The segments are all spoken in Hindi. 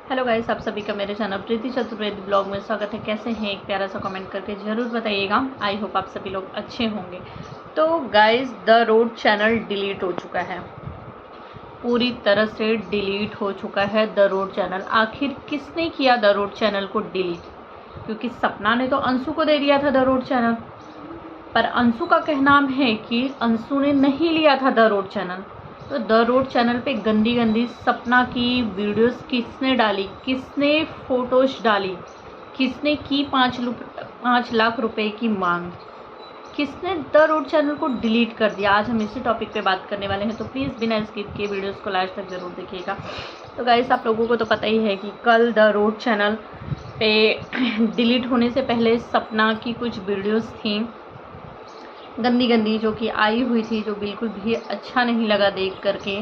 हेलो गाइस, आप सभी का मेरे चैनल प्रीति चतुर्वेदी ब्लॉग में स्वागत है। कैसे हैं? एक प्यारा सा कमेंट करके ज़रूर बताइएगा। आई होप आप सभी लोग अच्छे होंगे। तो guys, the road channel delete हो चुका है, पूरी तरह से डिलीट हो चुका है द रोड चैनल। आखिर किसने किया द रोड चैनल को डिलीट? क्योंकि सपना ने तो अंशु को दे दिया था द रोड चैनल, पर अंशु का कहना है कि अंशु ने नहीं लिया था द रोड चैनल। तो द रोड चैनल पे गंदी गंदी सपना की वीडियोस किसने डाली, किसने फोटोज डाली, किसने की 5 लाख रुपए की मांग, किसने द रोड चैनल को डिलीट कर दिया? आज हम इसी टॉपिक पे बात करने वाले हैं, तो प्लीज़ बिना स्किप किए वीडियोस को लास्ट तक ज़रूर देखिएगा। तो गाइस, आप लोगों को तो पता ही है कि कल द रोड चैनल पे डिलीट होने से पहले सपना की कुछ वीडियोस थी गंदी गंदी, जो कि आई हुई थी, जो बिल्कुल भी अच्छा नहीं लगा देख करके।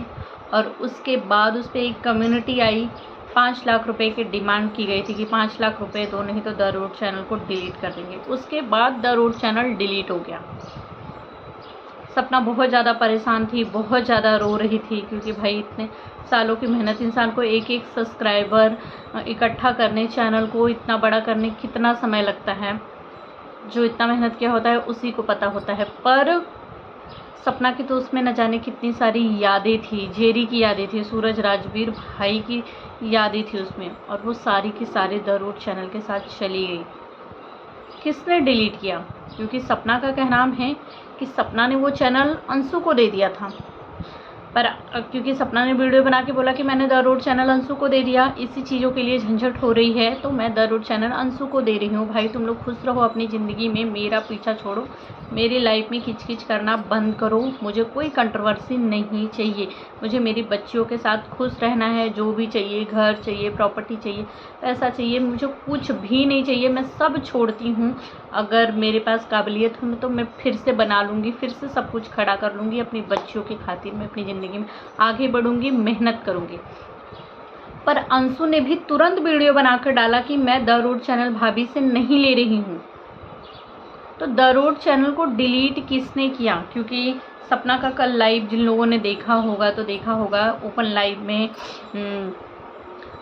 और उसके बाद उस पर एक कम्युनिटी आई, 5 लाख रुपए की डिमांड की गई थी कि 5 लाख रुपए दो, नहीं तो द रोड चैनल को डिलीट कर देंगे। उसके बाद द रोड चैनल डिलीट हो गया। सपना बहुत ज़्यादा परेशान थी, बहुत ज़्यादा रो रही थी, क्योंकि भाई इतने सालों की मेहनत, इंसान को एक एक सब्सक्राइबर इकट्ठा करने, चैनल को इतना बड़ा करने कितना समय लगता है, जो इतना मेहनत किया होता है उसी को पता होता है। पर सपना की तो उसमें न जाने कितनी सारी यादें थी, जेरी की यादें थी, सूरज राजवीर भाई की यादें थी उसमें, और वो सारी की सारी द रोड चैनल के साथ चली गई। किसने डिलीट किया? क्योंकि सपना का कहना है कि सपना ने वो चैनल अंशु को दे दिया था, पर क्योंकि सपना ने वीडियो बना के बोला कि मैंने द रोड चैनल अंशु को दे दिया, इसी चीज़ों के लिए झंझट हो रही है, तो मैं द रोड चैनल अंशु को दे रही हूँ। भाई तुम लोग खुश रहो अपनी ज़िंदगी में, मेरा पीछा छोड़ो, मेरी लाइफ में किचकिच करना बंद करो। मुझे कोई कंट्रोवर्सी नहीं चाहिए, मुझे मेरी बच्चियों के साथ खुश रहना है। जो भी चाहिए, घर चाहिए, प्रॉपर्टी चाहिए, पैसा चाहिए, मुझे कुछ भी नहीं चाहिए, मैं सब छोड़ती हूँ। अगर मेरे पास काबिलियत हो तो मैं फिर से बना लूँगी, फिर से सब कुछ खड़ा कर लूँगी अपनी बच्चियों की खातिर। मैं अपनी ज़िंदगी में आगे बढ़ूँगी, मेहनत करूँगी। पर अंशु ने भी तुरंत वीडियो बनाकर डाला कि मैं द रोड चैनल भाभी से नहीं ले रही हूँ। तो द रोड चैनल को डिलीट किसने किया? क्योंकि सपना का कल लाइव जिन लोगों ने देखा होगा तो देखा होगा, ओपन लाइव में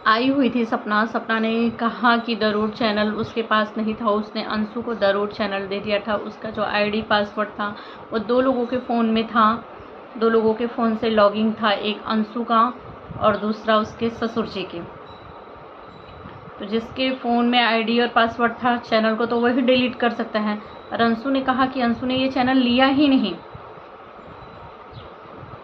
आई हुई थी सपना ने कहा कि द रोड चैनल उसके पास नहीं था, उसने अंशु को द रोड चैनल दे दिया था। उसका जो आईडी पासवर्ड था वो 2 लोगों के फ़ोन में था, 2 लोगों के फ़ोन से लॉगिंग था, एक अंशु का और दूसरा उसके ससुर जी के। तो जिसके फ़ोन में आईडी और पासवर्ड था चैनल को, तो वही डिलीट कर सकता है। और अंशु ने कहा कि अंशु ने ये चैनल लिया ही नहीं,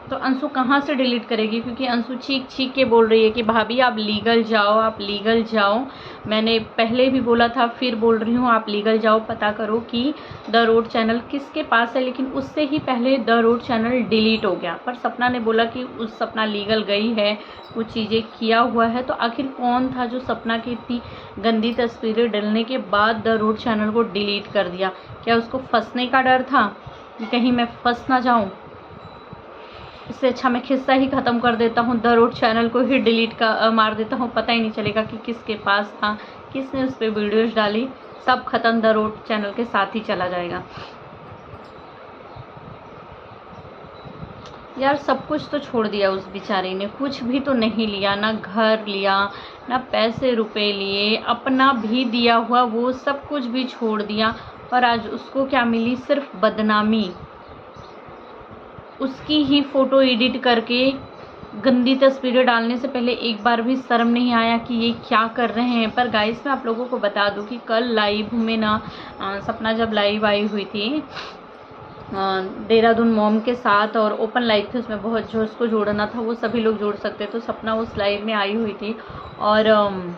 तो अंशु कहाँ से डिलीट करेगी? क्योंकि अंशु चीख चीख के बोल रही है कि भाभी आप लीगल जाओ, आप लीगल जाओ। मैंने पहले भी बोला था, फिर बोल रही हूँ, आप लीगल जाओ, पता करो कि द रोड चैनल किसके पास है। लेकिन उससे ही पहले द रोड चैनल डिलीट हो गया। पर सपना ने बोला कि उस सपना लीगल गई है, कुछ चीज़ें किया हुआ है। तो आखिर कौन था जो सपना की इतनी गंदी तस्वीरें डलने के बाद द रोड चैनल को डिलीट कर दिया? क्या उसको फंसने का डर था कि कहीं मैं फंस ना जाऊँ? इससे अच्छा मैं खिस्सा ही ख़त्म कर देता हूँ, द रोड चैनल को ही डिलीट का मार देता हूँ। पता ही नहीं चलेगा कि किसके पास था, किसने उस पर वीडियोज़ डाली, सब ख़त्म द रोड चैनल के साथ ही चला जाएगा। यार सब कुछ तो छोड़ दिया उस बेचारी ने, कुछ भी तो नहीं लिया, ना घर लिया, ना पैसे रुपए लिए, अपना भी दिया हुआ वो सब कुछ भी छोड़ दिया। और आज उसको क्या मिली? सिर्फ बदनामी। उसकी ही फ़ोटो एडिट करके गंदी तस्वीरें डालने से पहले एक बार भी शर्म नहीं आया कि ये क्या कर रहे हैं? पर गाइस, मैं आप लोगों को बता दूं कि कल लाइव में ना सपना जब लाइव आई हुई थी देहरादून मॉम के साथ, और ओपन लाइव थी, उसमें बहुत जो उसको जोड़ना था वो सभी लोग जोड़ सकते, तो सपना उस लाइव में आई हुई थी। और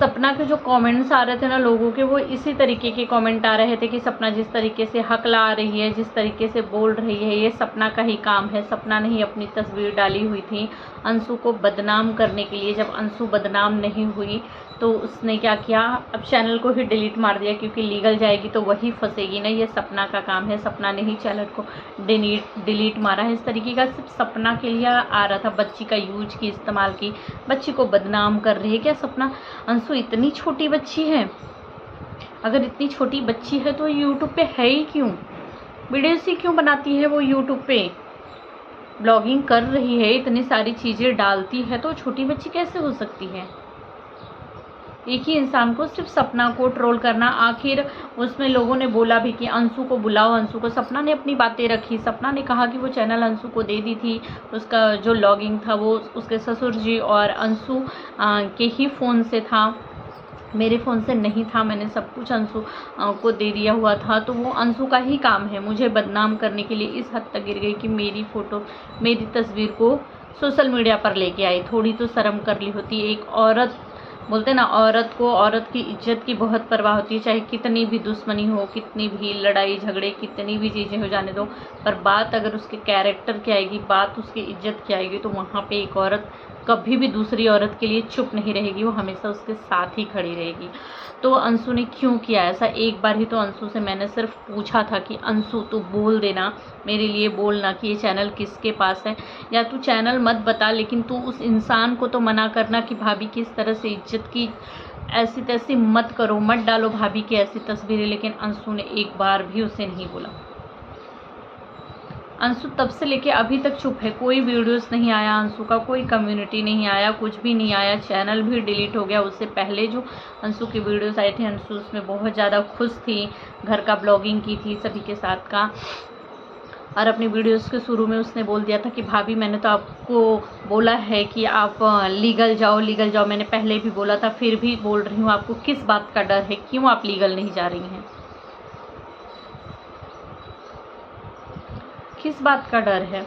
सपना के जो कमेंट्स आ रहे थे ना लोगों के, वो इसी तरीके के कमेंट आ रहे थे कि सपना जिस तरीके से हक ला रही है, जिस तरीके से बोल रही है, ये सपना का ही काम है। सपना ने ही अपनी तस्वीर डाली हुई थी अंशु को बदनाम करने के लिए। जब अंशु बदनाम नहीं हुई तो उसने क्या किया? अब चैनल को ही डिलीट मार दिया, क्योंकि लीगल जाएगी तो वही फंसेगी ना। ये सपना का काम है, सपना ने ही चैनल को डिलीट मारा है। इस तरीके का सिर्फ सपना के लिए आ रहा था, बच्ची का यूज की, इस्तेमाल की, बच्ची को बदनाम कर रही है। क्या सपना अंशु इतनी छोटी बच्ची है? अगर इतनी छोटी बच्ची है तो यूट्यूब पे है ही क्यों? वीडियोस ही क्यों बनाती है वो? यूट्यूब पे ब्लॉगिंग कर रही है, इतनी सारी चीज़ें डालती है, तो छोटी बच्ची कैसे हो सकती है? एक ही इंसान को, सिर्फ सपना को ट्रोल करना। आखिर उसमें लोगों ने बोला भी कि अंशु को बुलाओ, अंशु को। सपना ने अपनी बातें रखी, सपना ने कहा कि वो चैनल अंशु को दे दी थी, उसका जो लॉगिंग था वो उसके ससुर जी और अंशु के ही फ़ोन से था, मेरे फ़ोन से नहीं था। मैंने सब कुछ अंशु को दे दिया हुआ था। तो वो अंशु का ही काम है मुझे बदनाम करने के लिए इस हद तक गिर गई कि मेरी फ़ोटो, मेरी तस्वीर को सोशल मीडिया पर लेके आई। थोड़ी तो शर्म कर ली होती। एक औरत, बोलते ना, औरत को औरत की इज्जत की बहुत परवाह होती है, चाहे कितनी भी दुश्मनी हो, कितनी भी लड़ाई झगड़े, कितनी भी चीज़ें हो जाने दो, पर बात अगर उसके कैरेक्टर की आएगी, बात उसकी इज्जत की आएगी, तो वहाँ पे एक औरत कभी भी दूसरी औरत के लिए चुप नहीं रहेगी, वो हमेशा उसके साथ ही खड़ी रहेगी। तो अंशु ने क्यों किया ऐसा? एक बार ही तो अंशु से मैंने सिर्फ पूछा था कि अंशु तू बोल देना, मेरे लिए बोलना कि ये चैनल किसके पास है, या तू चैनल मत बता, लेकिन तू उस इंसान को तो मना करना कि भाभी की इस तरह से इज्जत की ऐसी तैसी मत करो, मत डालो भाभी की ऐसी तस्वीरें। लेकिन अंशु ने एक बार भी उसे नहीं बोला। अंशु तब से लेके अभी तक चुप है, कोई वीडियोस नहीं आया अंशु का, कोई कम्युनिटी नहीं आया, कुछ भी नहीं आया, चैनल भी डिलीट हो गया। उससे पहले जो अंशु की वीडियोस आए थे, अंशु उसमें बहुत ज़्यादा खुश थी, घर का ब्लॉगिंग की थी सभी के साथ का। और अपनी वीडियोस के शुरू में उसने बोल दिया था कि भाभी मैंने तो आपको बोला है कि आप लीगल जाओ, लीगल जाओ। मैंने पहले भी बोला था, फिर भी बोल रही हूँ, आपको किस बात का डर है, क्यों आप लीगल नहीं जा रही हैं, किस बात का डर है?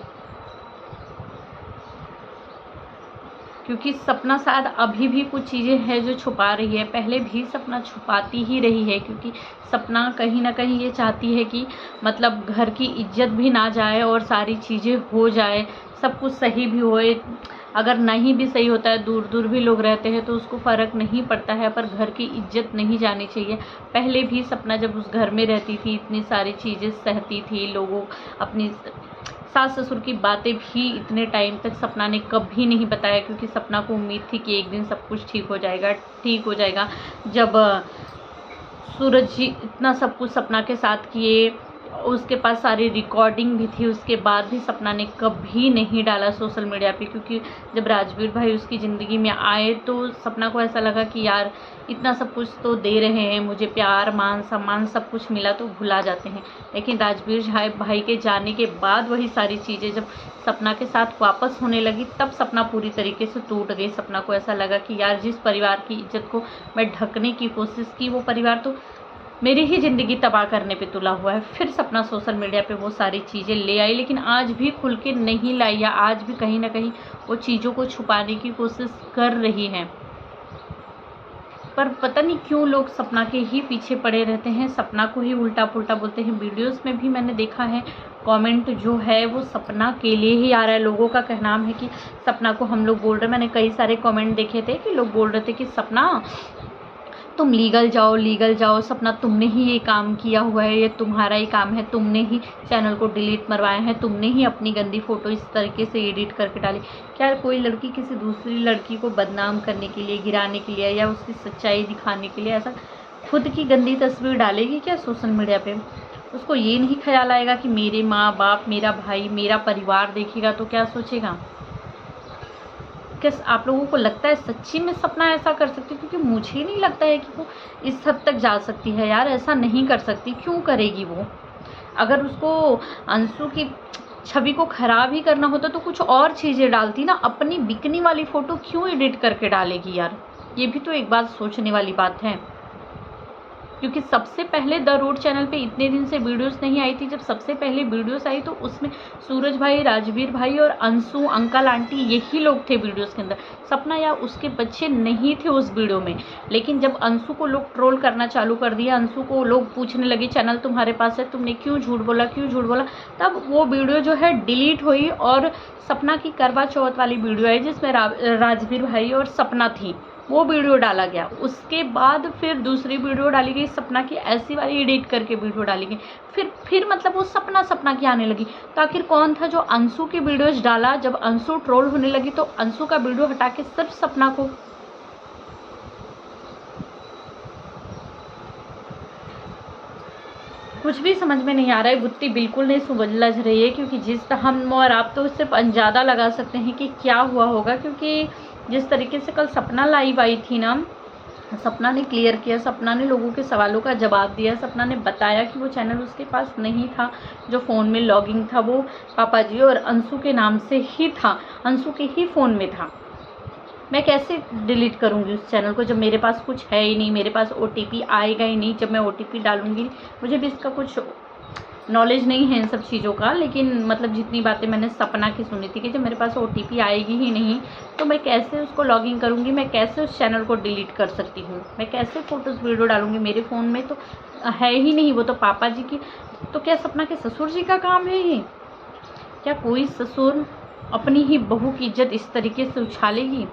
क्योंकि सपना शायद अभी भी कुछ चीज़ें हैं जो छुपा रही है, पहले भी सपना छुपाती ही रही है। क्योंकि सपना कहीं ना कहीं ये चाहती है कि मतलब घर की इज्जत भी ना जाए और सारी चीज़ें हो जाए, सब कुछ सही भी होए। अगर नहीं भी सही होता है, दूर दूर भी लोग रहते हैं तो उसको फ़र्क नहीं पड़ता है, पर घर की इज्जत नहीं जानी चाहिए। पहले भी सपना जब उस घर में रहती थी, इतनी सारी चीज़ें सहती थी, लोगों अपनी सास ससुर की बातें भी इतने टाइम तक सपना ने कभी नहीं बताया, क्योंकि सपना को उम्मीद थी कि एक दिन सब कुछ ठीक हो जाएगा, ठीक हो जाएगा। जब सूरज जी इतना सब कुछ सपना के साथ किए, उसके पास सारी रिकॉर्डिंग भी थी, उसके बाद भी सपना ने कभी नहीं डाला सोशल मीडिया पे। क्योंकि जब राजवीर भाई उसकी ज़िंदगी में आए तो सपना को ऐसा लगा कि यार इतना सब कुछ तो दे रहे हैं, मुझे प्यार मान सम्मान सब कुछ मिला, तो भुला जाते हैं। लेकिन राजवीर भाई के जाने के बाद वही सारी चीज़ें जब सपना के साथ वापस होने लगी, तब सपना पूरी तरीके से टूट गई। सपना को ऐसा लगा कि यार जिस परिवार की इज्जत को मैं ढकने की कोशिश की, वो परिवार तो मेरी ही ज़िंदगी तबाह करने पे तुला हुआ है। फिर सपना सोशल मीडिया पे वो सारी चीज़ें ले आई, लेकिन आज भी खुल के नहीं लाई, या आज भी कहीं ना कहीं वो चीज़ों को छुपाने की कोशिश कर रही है। पर पता नहीं क्यों लोग सपना के ही पीछे पड़े रहते हैं, सपना को ही उल्टा पुल्टा बोलते हैं। वीडियोस में भी मैंने देखा है, कमेंट जो है वो सपना के लिए ही आ रहा है। लोगों का कहना है कि सपना को हम लोग बोल रहे हैं, मैंने कई सारे कमेंट देखे थे कि लोग बोल रहे थे कि सपना तुम लीगल जाओ, लीगल जाओ, सपना तुमने ही ये काम किया हुआ है, ये तुम्हारा ही काम है, तुमने ही चैनल को डिलीट मरवाया है, तुमने ही अपनी गंदी फ़ोटो इस तरीके से एडिट करके डाली। क्या कोई लड़की किसी दूसरी लड़की को बदनाम करने के लिए, गिराने के लिए, या उसकी सच्चाई दिखाने के लिए ऐसा खुद की गंदी तस्वीर डालेगी क्या सोशल मीडिया पे? उसको ये नहीं ख्याल आएगा कि मेरे माँ बाप, मेरा भाई, मेरा परिवार देखेगा तो क्या सोचेगा? क्या आप लोगों को लगता है सच्ची में सपना ऐसा कर सकती है? क्योंकि मुझे नहीं लगता है कि वो इस हद तक जा सकती है यार, ऐसा नहीं कर सकती। क्यों करेगी वो? अगर उसको अंशु की छवि को ख़राब ही करना होता तो कुछ और चीज़ें डालती ना, अपनी बिकनी वाली फ़ोटो क्यों एडिट करके डालेगी यार? ये भी तो एक बात सोचने वाली बात है। क्योंकि सबसे पहले द रोड चैनल पे इतने दिन से वीडियोस नहीं आई थी। जब सबसे पहले वीडियोस आई तो उसमें सूरज भाई, राजवीर भाई और अंशु, अंकल आंटी, यही लोग थे वीडियोस के अंदर। सपना या उसके बच्चे नहीं थे उस वीडियो में। लेकिन जब अंशु को लोग ट्रोल करना चालू कर दिया, अंशु को लोग पूछने लगे चैनल तुम्हारे पास है, तुमने क्यों झूठ बोला, क्यों झूठ बोला, तब वो वीडियो जो है डिलीट हुई और सपना की करवा चौथ वाली वीडियो आई जिसमें राजवीर भाई और सपना थी, वो वीडियो डाला गया। उसके बाद फिर दूसरी वीडियो डाली गई सपना की, ऐसी वाली एडिट करके वीडियो डाली गई। फिर मतलब वो सपना की आने लगी। तो आखिर कौन था जो अंशु की वीडियोज डाला? जब अंशु ट्रोल होने लगी तो अंशु का वीडियो हटा के सिर्फ सपना को। कुछ भी समझ में नहीं आ रहा है, गुत्ती बिल्कुल नहीं सुलझ रही है। क्योंकि जिस हम और आप तो सिर्फ अंदाज़ा लगा सकते हैं कि क्या हुआ होगा। क्योंकि जिस तरीके से कल सपना लाइव आई थी ना, सपना ने क्लियर किया, सपना ने लोगों के सवालों का जवाब दिया, सपना ने बताया कि वो चैनल उसके पास नहीं था, जो फ़ोन में लॉगिंग था वो पापा जी और अंशु के नाम से ही था, अंशु के ही फ़ोन में था। मैं कैसे डिलीट करूँगी उस चैनल को जब मेरे पास कुछ है ही नहीं, मेरे पास OTP आएगा ही नहीं। जब मैं OTP डालूँगी, मुझे भी इसका कुछ नॉलेज नहीं है इन सब चीज़ों का, लेकिन मतलब जितनी बातें मैंने सपना की सुनी थी कि जब मेरे पास OTP आएगी ही नहीं तो मैं कैसे उसको लॉगिन करूँगी, मैं कैसे उस चैनल को डिलीट कर सकती हूँ, मैं कैसे फ़ोटोज़ वीडियो डालूँगी। मेरे फ़ोन में तो है ही नहीं, वो तो पापा जी की, तो क्या सपना के ससुर जी का काम है ये? क्या कोई ससुर अपनी ही बहू की इज्जत इस तरीके से उछालेगी?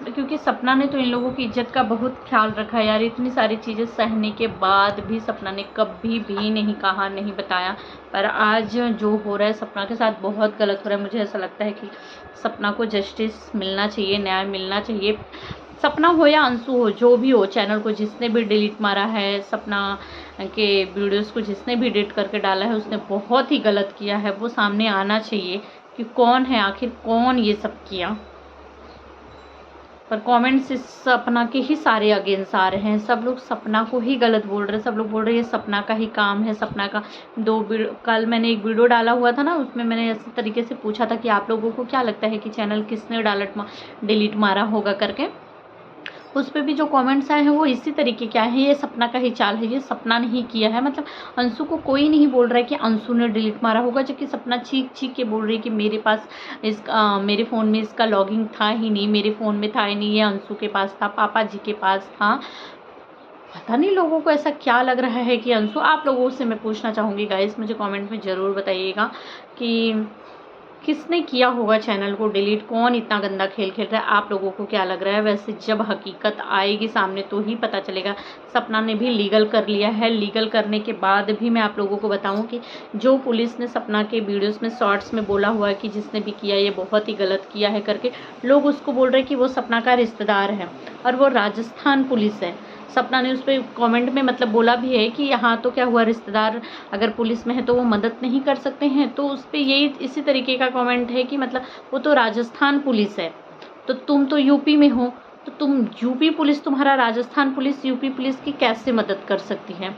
क्योंकि सपना ने तो इन लोगों की इज्जत का बहुत ख्याल रखा है यार। इतनी सारी चीज़ें सहने के बाद भी सपना ने कभी भी नहीं कहा, नहीं बताया। पर आज जो हो रहा है सपना के साथ बहुत गलत हो रहा है। मुझे ऐसा लगता है कि सपना को जस्टिस मिलना चाहिए, न्याय मिलना चाहिए। सपना हो या अंशु हो, जो भी हो, चैनल को जिसने भी डिलीट मारा है, सपना के वीडियोस को जिसने भी एडिट करके डाला है, उसने बहुत ही गलत किया है। वो सामने आना चाहिए कि कौन है आखिर, कौन ये सब किया। पर कमेंट्स इस सपना के ही सारे अगेंस्ट आ रहे हैं। सब लोग सपना को ही गलत बोल रहे हैं, सब लोग बोल रहे हैं ये सपना का ही काम है, सपना का। कल मैंने एक वीडियो डाला हुआ था ना, उसमें मैंने इसी तरीके से पूछा था कि आप लोगों को क्या लगता है कि चैनल किसने डिलीट मारा होगा करके। उस पर भी जो कमेंट्स आए हैं वो इसी तरीके के आए हैं, ये सपना का ही चाल है, ये सपना नहीं किया है। मतलब अंशु को कोई नहीं बोल रहा है कि अंशु ने डिलीट मारा होगा, जबकि सपना चीख चीख के बोल रही है कि मेरे पास मेरे फ़ोन में इसका लॉगिंग था ही नहीं, मेरे फ़ोन में था ही नहीं, ये अंशु के पास था, पापा जी के पास था। पता नहीं लोगों को ऐसा क्या लग रहा है कि अंशु, आप लोगों से मैं पूछना चाहूँगी गाइस, मुझे कमेंट में ज़रूर बताइएगा कि किसने किया होगा चैनल को डिलीट, कौन इतना गंदा खेल खेल रहा है, आप लोगों को क्या लग रहा है। वैसे जब हकीकत आएगी सामने तो ही पता चलेगा। सपना ने भी लीगल कर लिया है, लीगल करने के बाद भी मैं आप लोगों को बताऊं कि जो पुलिस ने सपना के वीडियोस में शॉर्ट्स में बोला हुआ है कि जिसने भी किया ये बहुत ही गलत किया है करके, लोग उसको बोल रहे हैं कि वो सपना का रिश्तेदार है और वो राजस्थान पुलिस है। सपना ने उस पर कमेंट में मतलब बोला भी है कि यहाँ तो क्या हुआ, रिश्तेदार अगर पुलिस में है तो वो मदद नहीं कर सकते हैं। तो उस पर यही इसी तरीके का कमेंट है कि मतलब वो तो राजस्थान पुलिस है, तो तुम तो यूपी में हो, तो तुम यूपी पुलिस, तुम्हारा राजस्थान पुलिस यूपी पुलिस की कैसे मदद कर सकती है।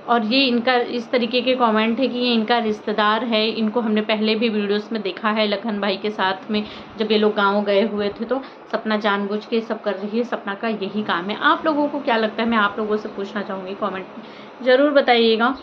और ये इनका इस तरीके के कमेंट है कि ये इनका रिश्तेदार है। इनको हमने पहले भी वीडियोस में देखा है लखन भाई के साथ में, जब ये लोग गांव गए हुए थे तो सपना जानबूझ के सब कर रही है, सपना का यही काम है। आप लोगों को क्या लगता है, मैं आप लोगों से पूछना चाहूँगी, कमेंट में ज़रूर बताइएगा।